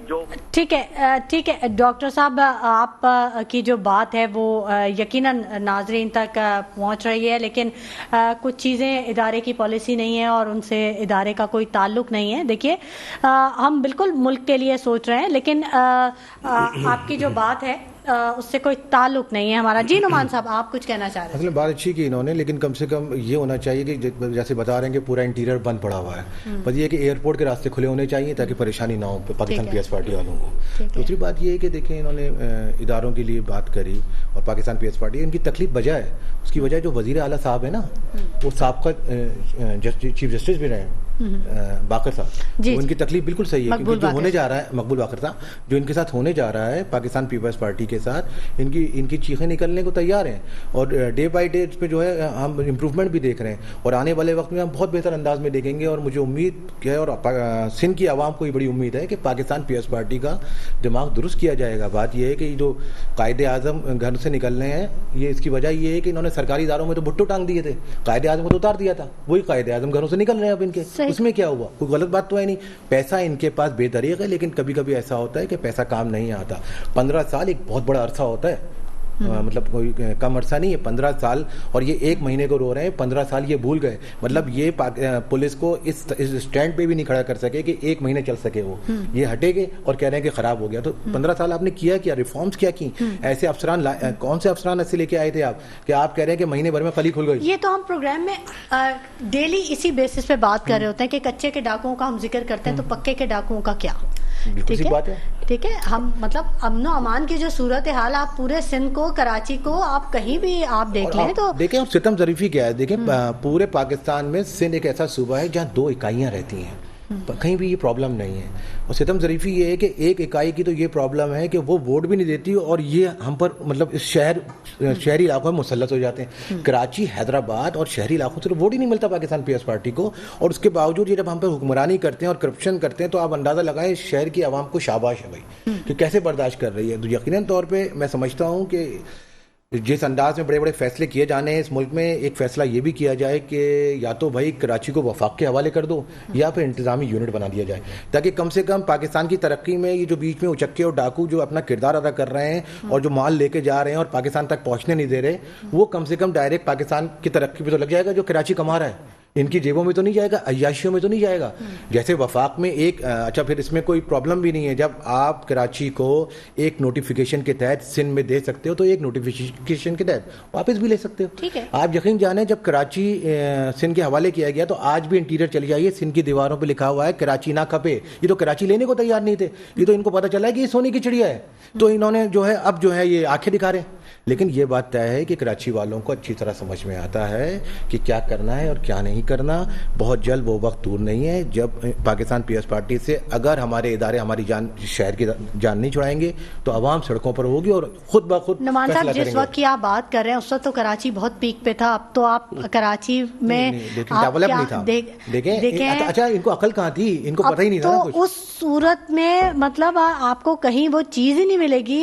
جو ٹھیک ہے ڈاکٹر صاحب، آپ کی جو بات ہے وہ یقیناً ناظرین تک پہنچ رہی ہے، لیکن کچھ چیزیں ادارے کی پالیسی نہیں ہے اور ان سے ادارے کا کوئی تعلق نہیں ہے. دیکھیے ہم بالکل ملک کے لیے سوچ رہے ہیں، لیکن آپ کی جو بات ہے اس سے کوئی تعلق نہیں ہے ہمارا. جی نعمان صاحب آپ کچھ کہنا چاہ رہے ہیں؟ اصل بات اچھی کی انہوں نے، لیکن کم سے کم یہ ہونا چاہیے کہ جیسے بتا رہے ہیں کہ پورا انٹیریئر بند پڑا ہوا ہے، بس یہ کہ ایئرپورٹ کے راستے کھلے ہونے چاہیے تاکہ پریشانی نہ ہو پاکستان پی ایس پارٹی والوں کو. دوسری بات یہ ہے کہ دیکھیں انہوں نے اداروں کے لیے بات کری اور پاکستان پی ایس پارٹی ان کی تکلیف وجہ ہے، اس کی وجہ جو وزیر اعلیٰ صاحب ہے نا، وہ سابقہ چیف جسٹس بھی رہے باقر صاحب، ان کی تکلیف بالکل صحیح ہے، کیونکہ جو ہونے جا رہا ہے مقبول باقر صاحب جو ان کے ساتھ ہونے جا رہا ہے پاکستان پیپلز پارٹی کے ساتھ، ان کی چیخیں نکلنے کو تیار ہیں، اور ڈے بائی ڈے اس پہ جو ہے ہم امپروومنٹ بھی دیکھ رہے ہیں، اور آنے والے وقت میں ہم بہت بہتر انداز میں دیکھیں گے. اور مجھے امید ہے اور سندھ کی عوام کو یہ بڑی امید ہے کہ پاکستان پی ایس پارٹی کا دماغ درست کیا جائے گا. بات یہ ہے کہ جو قائد اعظم گھر سے نکلنے ہیں، یہ اس کی وجہ یہ ہے کہ انہوں نے سرکاری اداروں میں تو بھٹو ٹانگ دیے تھے، قائد اعظم کو تو اتار دیا تھا، وہی قائد اعظم گھروں سے نکل رہے ہیں اب ان کے. اس میں کیا ہوا؟ کوئی غلط بات تو ہے نہیں، پیسہ ان کے پاس بے دریغ ہے، لیکن کبھی کبھی ایسا ہوتا ہے کہ پیسہ کام نہیں آتا. 15 سال ایک بہت بڑا عرصہ ہوتا ہے، مطلب کوئی کم عرصہ نہیں ہے 15 سال، اور یہ 1 مہینے کو رو رہے ہیں، 15 سال یہ بھول گئے. مطلب یہ پولیس کو اس اسٹینڈ پہ بھی نہیں کھڑا کر سکے کہ 1 مہینے چل سکے، وہ یہ ہٹے گئے اور کہہ رہے ہیں کہ خراب ہو گیا. تو 15 سال آپ نے کیا ریفارمز کیا کی؟ ایسے افسران کون سے افسران ایسے لے کے آئے تھے آپ کہ آپ کہہ رہے ہیں کہ مہینے بھر میں خلی کھل گئی؟ یہ تو ہم پروگرام میں ڈیلی اسی بیسس پہ بات کر رہے ہوتے ہیں کہ کچے کے ڈاکوؤں کا ہم ذکر کرتے ہیں، تو پکے کے ڈاکوؤں کا کیا؟ ٹھیک ہے، ہم مطلب امن و امان کی جو صورت حال آپ پورے سندھ کو، کراچی کو، آپ کہیں بھی آپ دیکھ لیں تو دیکھیں اب ستم ظریفی کیا ہے. دیکھیں پورے پاکستان میں سندھ ایک ایسا صوبہ ہے جہاں 2 اکائیاں رہتی ہیں، کہیں بھی یہ پرابلم نہیں ہے. اور ستم ظریفی یہ ہے کہ ایک اکائی کی تو یہ پرابلم ہے کہ وہ ووٹ بھی نہیں دیتی، اور یہ ہم پر مطلب اس شہری علاقوں میں مسلط ہو جاتے ہیں. کراچی، حیدرآباد اور شہری علاقوں سے ووٹ ہی نہیں ملتا پاکستان پی ایس پارٹی کو، اور اس کے باوجود یہ جب ہم پر حکمرانی کرتے ہیں اور کرپشن کرتے ہیں تو آپ اندازہ لگائیں شہر کی عوام کو شاباش ہے بھائی کہ کیسے برداشت کر رہی ہے. تو یقیناً طور پہ میں سمجھتا ہوں کہ جس انداز میں بڑے بڑے فیصلے کیے جانے ہیں اس ملک میں، ایک فیصلہ یہ بھی کیا جائے کہ یا تو بھائی کراچی کو وفاق کے حوالے کر دو یا پھر انتظامی یونٹ بنا دیا جائے، تاکہ کم سے کم پاکستان کی ترقی میں یہ جو بیچ میں اچکے اور ڈاکو جو اپنا کردار ادا کر رہے ہیں اور جو مال لے کے جا رہے ہیں اور پاکستان تک پہنچنے نہیں دے رہے، وہ کم سے کم ڈائریکٹ پاکستان کی ترقی پہ تو لگ جائے گا جو کراچی کما رہا ہے. ان کی جیبوں میں تو نہیں جائے گا، عیاشیوں میں تو نہیں جائے گا. جیسے وفاق میں ایک اچھا پھر اس میں کوئی پرابلم بھی نہیں ہے، جب آپ کراچی کو ایک نوٹیفیکیشن کے تحت سندھ میں دے سکتے ہو تو ایک نوٹیفیکیشن کے تحت واپس بھی لے سکتے ہو. آپ یقین جانیں جب کراچی سندھ کے حوالے کیا گیا تو آج بھی انٹیریئر چلی جائیے، سندھ کی دیواروں پہ لکھا ہوا ہے کراچی نہ کھپے. یہ تو کراچی لینے کو تیار نہیں تھے، یہ تو ان کو پتا چلا ہے کہ یہ سونے کی چڑیا ہے، تو انہوں نے جو ہے اب جو ہے یہ آنکھیں دکھا رہے ہیں. لیکن یہ بات طے ہے کہ کراچی والوں کو اچھی طرح سمجھ میں آتا ہے کہ کیا کرنا ہے اور کیا نہیں کرنا. بہت جلد وہ وقت دور نہیں ہے جب پاکستان پی ایس پارٹی سے اگر ہمارے ادارے ہماری جان، شہر کی جان نہیں چھڑائیں گے تو عوام سڑکوں پر ہوگی اور خود بخود. نعمان صاحب جس وقت کی آپ بات کر رہے ہیں اس وقت تو کراچی بہت پیک پہ تھا، اب تو آپ کراچی میں ڈیولپ نہیں تھا. دیکھیں اچھا ان کو عقل کہاں تھی، ان کو پتہ ہی نہیں تھا تو اس صورت میں مطلب آپ کو کہیں وہ چیز ہی نہیں ملے گی،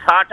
60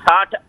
60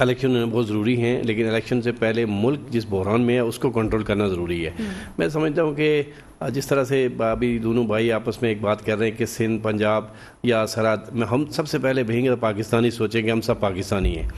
الیکشن بہت ضروری ہیں، لیکن الیکشن سے پہلے ملک جس بحران میں ہے اس کو کنٹرول کرنا ضروری ہے۔ میں سمجھتا ہوں کہ جس طرح سے ابھی دونوں بھائی آپس میں ایک بات کر رہے ہیں کہ سندھ پنجاب یا سرحد میں ہم سب سے پہلے بھیجیں گے تو پاکستانی سوچیں کہ ہم سب پاکستانی ہیں،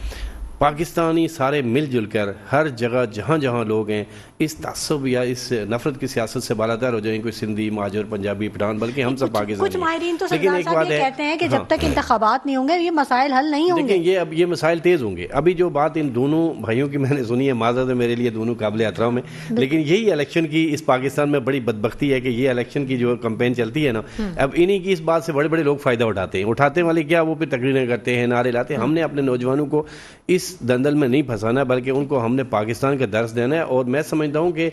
پاکستانی سارے مل جل کر ہر جگہ جہاں جہاں لوگ ہیں اس تعصب یا اس نفرت کی سیاست سے بالاتر ہو جائیں، کوئی سندھی، مہاجر، پنجابی، پٹھان، بلکہ ہم سب پاکستانی کچھ ماہرین تو لیکن سردار ایک صاحب بات یہ ہے، کہتے ہیں کہ جب تک انتخابات نہیں ہوں گے یہ مسائل حل نہیں ہوں گے۔ دیکھیں یہ مسائل تیز ہوں گے۔ ابھی جو بات ان دونوں بھائیوں کی میں نے سنی ہے، معذرت ہے میرے لیے دونوں قابل احترام ہیں، لیکن یہی الیکشن کی اس پاکستان میں بڑی بدبختی ہے کہ یہ الیکشن کی جو کمپین چلتی ہے نا، اب انہی کی اس بات سے بڑے بڑے لوگ فائدہ اٹھاتے والے کیا، وہ پھر تقریریں کرتے ہیں، نعرے لاتے ہیں۔ ہم نے اپنے نوجوانوں کو اس دندل میں نہیں پھنسانا، بلکہ ان کو ہم نے پاکستان کا درس دینا ہے، اور میں سمجھتا ہوں کہ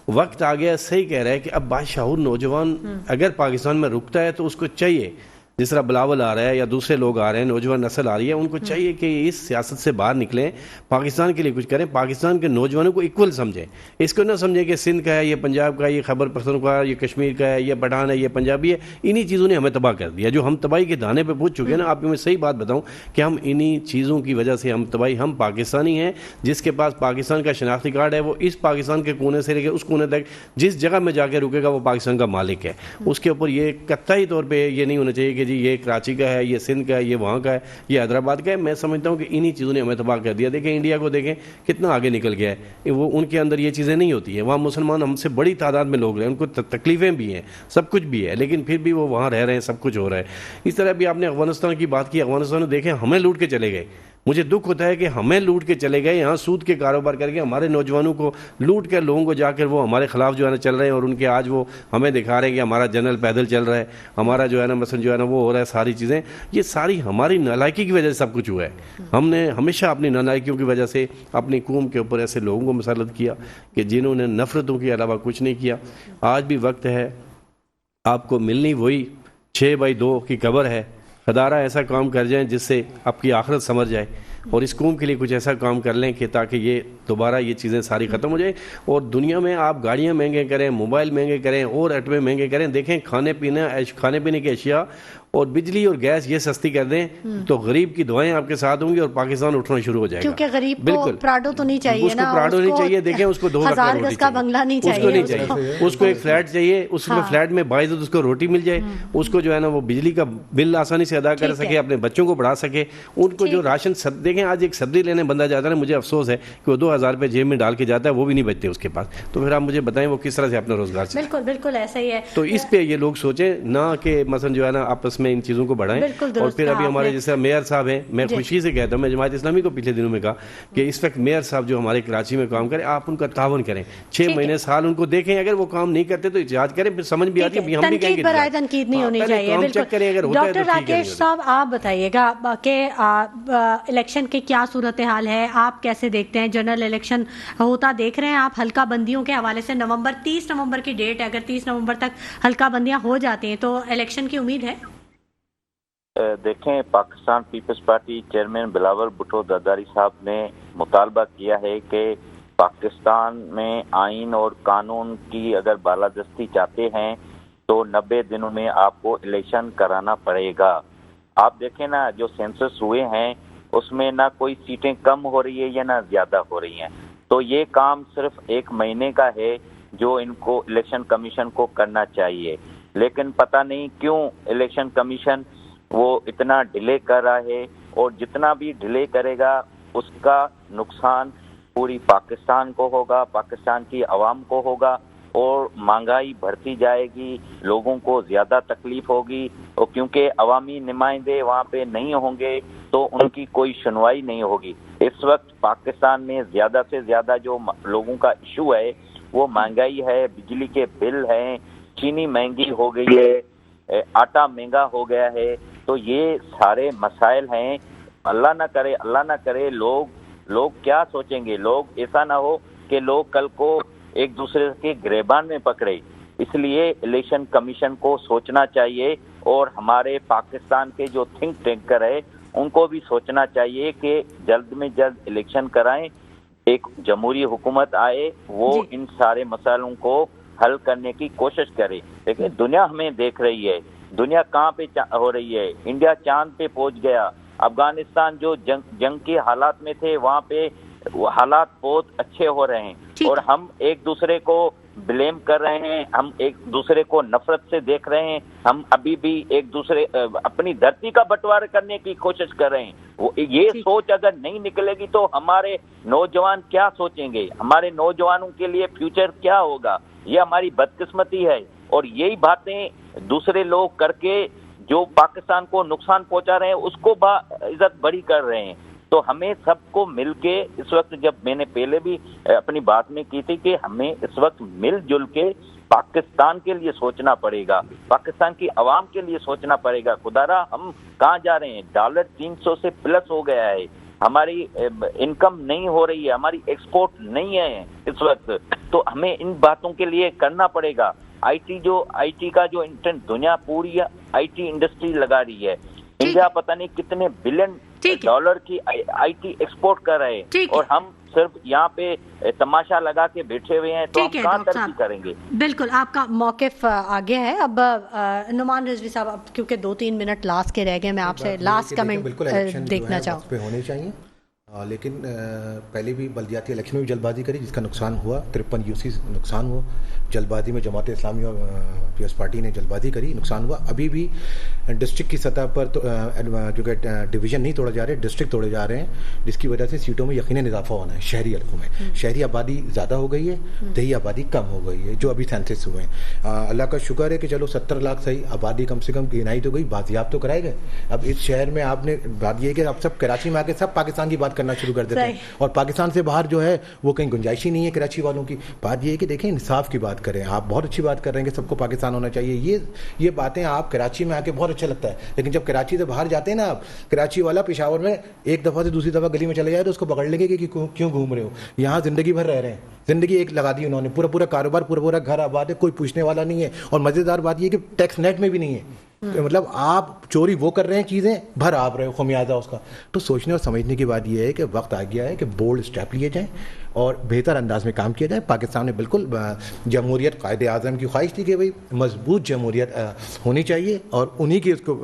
وقت آ گیا، صحیح کہہ رہا ہے کہ اب باشعور نوجوان اگر پاکستان میں رکتا ہے تو اس کو چاہیے، جس طرح بلاول آ رہا ہے یا دوسرے لوگ آ رہے ہیں، نوجوان نسل آ رہی ہے، ان کو چاہیے کہ اس سیاست سے باہر نکلیں، پاکستان کے لیے کچھ کریں، پاکستان کے نوجوانوں کو ایکول سمجھیں، اس کو نہ سمجھیں کہ سندھ کا ہے، یہ پنجاب کا ہے، یہ خیبر پختونخوا ہے، یہ کشمیر کا ہے، یہ پٹھان ہے، یہ پنجابی ہے۔ انہی چیزوں نے ہمیں تباہ کر دیا، جو ہم تباہی کے دانے پہ پہنچ چکے ہیں نا۔ آپ کو میں صحیح بات بتاؤں کہ ہم انہی چیزوں کی وجہ سے ہم تباہی، ہم پاکستانی ہیں، جس کے پاس پاکستان کا شناختی کارڈ ہے وہ اس پاکستان کے کونے سے لے کے اس کونے تک جس جگہ میں جا کے رکے گا وہ پاکستان کا مالک ہے۔ اس کے اوپر یہ قطعی طور پہ یہ نہیں ہونا چاہیے کہ جی یہ کراچی کا ہے، یہ سندھ کا ہے، یہ وہاں کا ہے، یہ حیدرآباد کا ہے۔ میں سمجھتا ہوں کہ انہی چیزوں نے ہمیں تباہ کر دیا۔ دیکھیں انڈیا کو دیکھیں کتنا آگے نکل گیا ہے، وہ ان کے اندر یہ چیزیں نہیں ہوتی ہیں، وہاں مسلمان ہم سے بڑی تعداد میں لوگ رہے ہیں، ان کو تکلیفیں بھی ہیں، سب کچھ بھی ہے، لیکن پھر بھی وہ وہاں رہ رہے ہیں، سب کچھ ہو رہا ہے۔ اس طرح بھی آپ نے افغانستان کی بات کی، افغانستان میں دیکھیں ہمیں لوٹ کے چلے گئے، مجھے دکھ ہوتا ہے کہ ہمیں لوٹ کے چلے گئے، یہاں سود کے کاروبار کر کے ہمارے نوجوانوں کو لوٹ کر لوگوں کو جا کر وہ ہمارے خلاف جو ہے نا چل رہے ہیں، اور ان کے آج وہ ہمیں دکھا رہے ہیں کہ ہمارا جنرل پیدل چل رہا ہے، ہمارا جو ہے نا مثلا جو ہے نا وہ ہو رہا ہے، ساری چیزیں یہ ساری ہماری نالائکی کی وجہ سے سب کچھ ہوا ہے۔ ہم نے ہمیشہ اپنی نالائکیوں کی وجہ سے اپنی قوم کے اوپر ایسے لوگوں کو مسلط کیا کہ جنہوں نے نفرتوں کے علاوہ کچھ نہیں کیا۔ آج بھی وقت ہے، آپ کو ملنی وہی 6x2 کی قبر ہے، خدارہ ایسا کام کر جائیں جس سے آپ کی آخرت سمجھ جائے، اور اس قوم کے لیے کچھ ایسا کام کر لیں کہ تاکہ یہ دوبارہ یہ چیزیں ساری ختم ہو جائیں۔ اور دنیا میں آپ گاڑیاں مہنگے کریں، موبائل مہنگے کریں، اور ایٹمیں مہنگے کریں، دیکھیں کھانے پینے کی اشیاء اور بجلی اور گیس یہ سستی کر دیں تو غریب کی دعائیں آپ کے ساتھ ہوں گی اور پاکستان اٹھنا شروع ہو جائے گا۔ کیونکہ غریب کو پراڈو تو نہیں چاہیے، اس کو پراڈو نہیں چاہیے، دیکھیں اس کو 2 لکھ ہزار گز کا بنگلہ نہیں چاہیے، اس کو نہیں چاہیے، اس کو ایک فلیٹ چاہیے، اس میں فلیٹ میں باعزت اس کو روٹی مل جائے، اس کو جو ہے نا وہ بجلی کا بل آسانی سے ادا کر سکے، اپنے بچوں کو پڑھا سکے، ان کو جو راشن دیکھیں آج ایک سبزی لینے بندہ جاتا ہے، مجھے افسوس ہے کہ وہ 2000 روپے جیب میں ڈال کے جاتا ہے، وہ بھی نہیں بچتے اس کے پاس، تو پھر آپ مجھے بتائیں وہ کس طرح سے اپنا روزگار چلائے۔ بالکل بالکل ایسا ہی ہے، تو اس پہ یہ لوگ سوچیں نہ کہ مثلا جو ہے نا آپس میں ان چیزوں کو بڑھائیں۔ اور پھر ابھی ہمارے جیسے میئر صاحب ہیں، میں خوشی سے کہتا ہوں، میں جماعت اسلامی کو پچھلے دنوں میں کہا کہ اس وقت میئر صاحب جو ہمارے کراچی میں کام کریں، آپ ان کا تعاون کریں، 6 مہینے سال ان کو دیکھیں، اگر وہ کام نہیں کرتے تو احتجاج کریں، پھر سمجھ بھی آتی ہے ہم بھی کہیں گے تنقید نہیں ہونی چاہیے۔ ڈاکٹر راکیش صاحب آپ بتائیے گا کہ الیکشن کی کیا صورتحال ہے، آپ کیسے دیکھتے ہیں؟ جنرل الیکشن ہوتا دیکھ رہے ہیں آپ حلقہ بندیوں کے حوالے سے؟ 30 نومبر کی ڈیٹ ہے، اگر 30 نومبر تک حلقہ بندیاں ہو جاتی ہیں تو الیکشن کی امید ہے؟ دیکھیں Pakistan Peoples Party chairman Bilawal Bhutto Zardari صاحب نے مطالبہ کیا ہے کہ پاکستان میں آئین اور قانون کی اگر بالادستی چاہتے ہیں تو 90 دنوں میں آپ کو الیکشن کرانا پڑے گا۔ آپ دیکھیں نا جو سینسس ہوئے ہیں اس میں نہ کوئی سیٹیں کم ہو رہی ہے یا نہ زیادہ ہو رہی ہیں، تو یہ کام صرف 1 مہینے کا ہے جو ان کو الیکشن کمیشن کو کرنا چاہیے، لیکن پتہ نہیں کیوں الیکشن کمیشن وہ اتنا ڈیلے کر رہا ہے، اور جتنا بھی ڈیلے کرے گا اس کا نقصان پوری پاکستان کو ہوگا، پاکستان کی عوام کو ہوگا، اور مہنگائی بڑھتی جائے گی، لوگوں کو زیادہ تکلیف ہوگی، اور کیونکہ عوامی نمائندے وہاں پہ نہیں ہوں گے تو ان کی کوئی سنوائی نہیں ہوگی۔ اس وقت پاکستان میں زیادہ سے زیادہ جو لوگوں کا ایشو ہے وہ مہنگائی ہے، بجلی کے بل ہیں، چینی مہنگی ہو گئی ہے، آٹا مہنگا ہو گیا ہے، تو یہ سارے مسائل ہیں۔ اللہ نہ کرے لوگ کیا سوچیں گے، لوگ ایسا نہ ہو کہ لوگ کل کو ایک دوسرے کے گریبان میں پکڑے، اس لیے الیکشن کمیشن کو سوچنا چاہیے، اور ہمارے پاکستان کے جو تھنک ٹینکر ہے ان کو بھی سوچنا چاہیے کہ جلد میں جلد الیکشن کرائیں، ایک جمہوری حکومت آئے، وہ ان سارے مسائلوں کو حل کرنے کی کوشش کرے۔ لیکن دنیا ہمیں دیکھ رہی ہے، دنیا کہاں پہ ہو رہی ہے، انڈیا چاند پہ پہنچ گیا، افغانستان جو جنگ کے حالات میں تھے وہاں پہ حالات بہت اچھے ہو رہے ہیں، اور ہم ایک دوسرے کو بلیم کر رہے ہیں، ہم ایک دوسرے کو نفرت سے دیکھ رہے ہیں، ہم ابھی بھی ایک دوسرے اپنی دھرتی کا بٹوارا کرنے کی کوشش کر رہے ہیں۔ یہ سوچ اگر نہیں نکلے گی تو ہمارے نوجوان کیا سوچیں گے، ہمارے نوجوانوں کے لیے فیوچر کیا ہوگا؟ یہ ہماری بدقسمتی ہے، اور یہی باتیں دوسرے لوگ کر کے جو پاکستان کو نقصان پہنچا رہے ہیں اس کو عزت بڑی کر رہے ہیں۔ تو ہمیں سب کو مل کے اس وقت، جب میں نے پہلے بھی اپنی بات میں کی تھی کہ ہمیں اس وقت مل جل کے پاکستان کے لیے سوچنا پڑے گا، پاکستان کی عوام کے لیے سوچنا پڑے گا۔ خدارا ہم کہاں جا رہے ہیں؟ ڈالر 300 سے پلس ہو گیا ہے، ہماری انکم نہیں ہو رہی ہے، ہماری ایکسپورٹ نہیں ہے اس وقت، تو ہمیں ان باتوں کے لیے کرنا پڑے گا۔ آئی ٹی کا جو دنیا پوری آئی ٹی انڈسٹری لگا رہی ہے، انڈیا پتہ نہیں کتنے بلین ڈالر کی آئی ٹی ایکسپورٹ کر رہے ہیں، اور ہم صرف یہاں پہ تماشا لگا کے بیٹھے ہوئے ہیں، تو ہم کہاں ترقی کریں گے؟ بالکل آپ کا موقف آگے ہے۔ اب نعمان رضوی صاحب، اب کیونکہ 2-3 منٹ لاسٹ کے رہ گئے، میں آپ سے لاسٹ کمنٹ دیکھنا چاہوں پہ ہونے چاہیے، لیکن پہلے بھی بلدیاتی الیکشن میں بھی جلد بازی کری جس کا نقصان ہوا، 53 یوسی نقصان ہوا جلد بازی میں، جماعت اسلامی اور پیپلز پارٹی نے جلد بازی کری، نقصان ہوا۔ ابھی بھی ڈسٹرکٹ کی سطح پر جو کہ ڈویژن نہیں توڑے جا رہے، ڈسٹرکٹ توڑے جا رہے ہیں، جس کی وجہ سے سیٹوں میں یقیناً اضافہ ہونا ہے۔ شہری حلقوں میں شہری آبادی زیادہ ہو گئی ہے، دیہی آبادی کم ہو گئی ہے، جو ابھی سینسس ہوئے ہیں۔ اللہ کا شکر ہے کہ چلو 70 لاکھ صحیح آبادی کم سے کم گنائی تو گئی، بازیاب تو کرائے گئے۔ اب اس شہر میں آپ نے بات یہ ہے کہ اب سب کراچی میں آ کے سب پاکستان کی بات کرنا شروع کر دیتے ہیں، اور پاکستان سے باہر جو ہے وہ کہیں گنجائش ہی نہیں ہے کراچی والوں کی۔ بات یہ ہے کہ دیکھیں انصاف کی بات کریں، آپ بہت اچھی بات کر رہے ہیں کہ سب کو پاکستان ہونا چاہیے، یہ باتیں آپ کراچی میں آ کے بہت اچھا لگتا ہے، لیکن جب کراچی سے باہر جاتے ہیں نا، آپ کراچی والا پشاور میں ایک دفعہ سے دوسری دفعہ گلی میں چلے جائے تو اس کو پکڑ لیں گے کہ کیوں گھوم رہے ہو، یہاں زندگی بھر رہ رہے ہیں، زندگی ایک لگا دی انہوں نے، پورا کاروبار، پورا گھر آباد ہے، کوئی پوچھنے والا نہیں ہے، اور مزیدار بات یہ کہ ٹیکس نیٹ میں بھی نہیں ہے، مطلب آپ چوری وہ کر رہے ہیں چیزیں، بھر آپ رہے ہو خمیازہ اس کا۔ تو سوچنے اور سمجھنے کی بات یہ ہے کہ وقت آ گیا ہے کہ بولڈ اسٹیپ لیے جائیں اور بہتر انداز میں کام کیا جائے۔ پاکستان نے بالکل جمہوریت قائد اعظم کی خواہش تھی کہ بھئی مضبوط جمہوریت ہونی چاہیے، اور انہی کی اس کو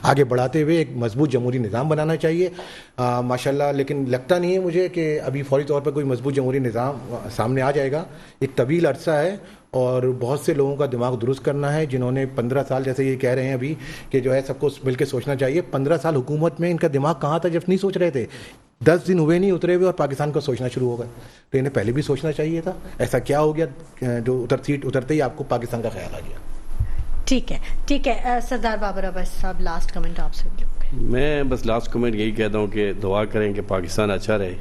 آگے بڑھاتے ہوئے ایک مضبوط جمہوری نظام بنانا چاہیے ماشاءاللہ۔ لیکن لگتا نہیں ہے مجھے کہ ابھی فوری طور پر کوئی مضبوط جمہوری نظام سامنے آ جائے گا، ایک طویل عرصہ ہے، اور بہت سے لوگوں کا دماغ درست کرنا ہے جنہوں نے 15 سال، جیسے یہ کہہ رہے ہیں ابھی کہ جو ہے سب کو مل کے سوچنا چاہیے، 15 سال حکومت میں ان کا دماغ کہاں تھا جب نہیں سوچ رہے تھے، 10 دن ہوئے نہیں اترے ہوئے اور پاکستان کو سوچنا شروع ہو گئے، تو انہیں پہلے بھی سوچنا چاہیے تھا۔ ایسا کیا ہو گیا جو سیٹ اترتے ہی آپ کو پاکستان کا خیال آ گیا؟ ٹھیک ہے سردار بابر عباسی صاحب، لاسٹ کمنٹ آپ سے۔ میں بس لاسٹ کمنٹ یہی کہتا ہوں کہ دعا کریں کہ پاکستان اچھا رہے،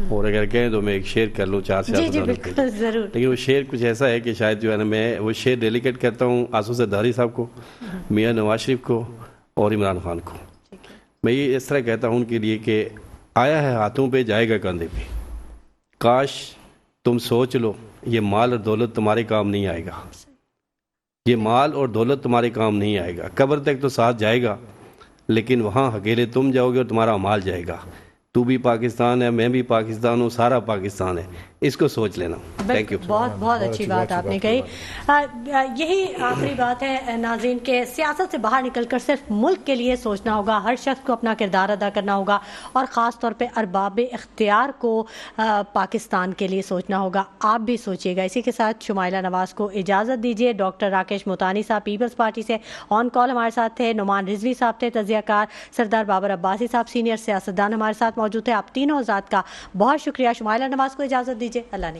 اور اگر کہیں تو میں ایک شعر کر لوں 4 سے جی بالکل ضرور، لیکن وہ شعر کچھ ایسا ہے کہ شاید جو ہے نا، میں وہ شعر ڈیلیکیٹ کرتا ہوں آصف زرداری صاحب کو، میاں نواز شریف کو، اور عمران خان کو۔ میں یہ اس طرح کہتا ہوں ان کے لیے کہ آیا ہے ہاتھوں پہ جائے گا کاندھے پہ، کاش تم سوچ لو یہ مال اور دولت تمہارے کام نہیں آئے گا، یہ مال اور دولت تمہارے کام نہیں آئے گا، قبر تک تو ساتھ جائے گا، لیکن وہاں اکیلے تم جاؤ گے اور تمہارا مال جائے گا۔ تو بھی پاکستان ہے، میں بھی پاکستان ہوں، سارا پاکستان ہے، اس کو سوچ لینا۔ Thank you. بہت اچھی بات آپ نے کہی۔ یہی آخری بات ہے ناظرین کہ سیاست سے باہر نکل کر صرف ملک کے لیے سوچنا ہوگا، ہر شخص کو اپنا کردار ادا کرنا ہوگا، اور خاص طور پہ ارباب اختیار کو پاکستان کے لیے سوچنا ہوگا۔ آپ بھی سوچیے گا۔ اسی کے ساتھ شمائلہ نواز کو اجازت دیجیے۔ ڈاکٹر راکیش موتانی صاحب پیپلز پارٹی سے آن کال ہمارے ساتھ تھے، نعمان رضوی صاحب تھے تجزیہ کار، سردار بابر عباسی صاحب سینئر سیاستدان ہمارے ساتھ موجود تھے۔ آپ تینوں حضرات کا بہت شکریہ۔ شمائلہ نواز کو اجازت دیجیے، اللہ نے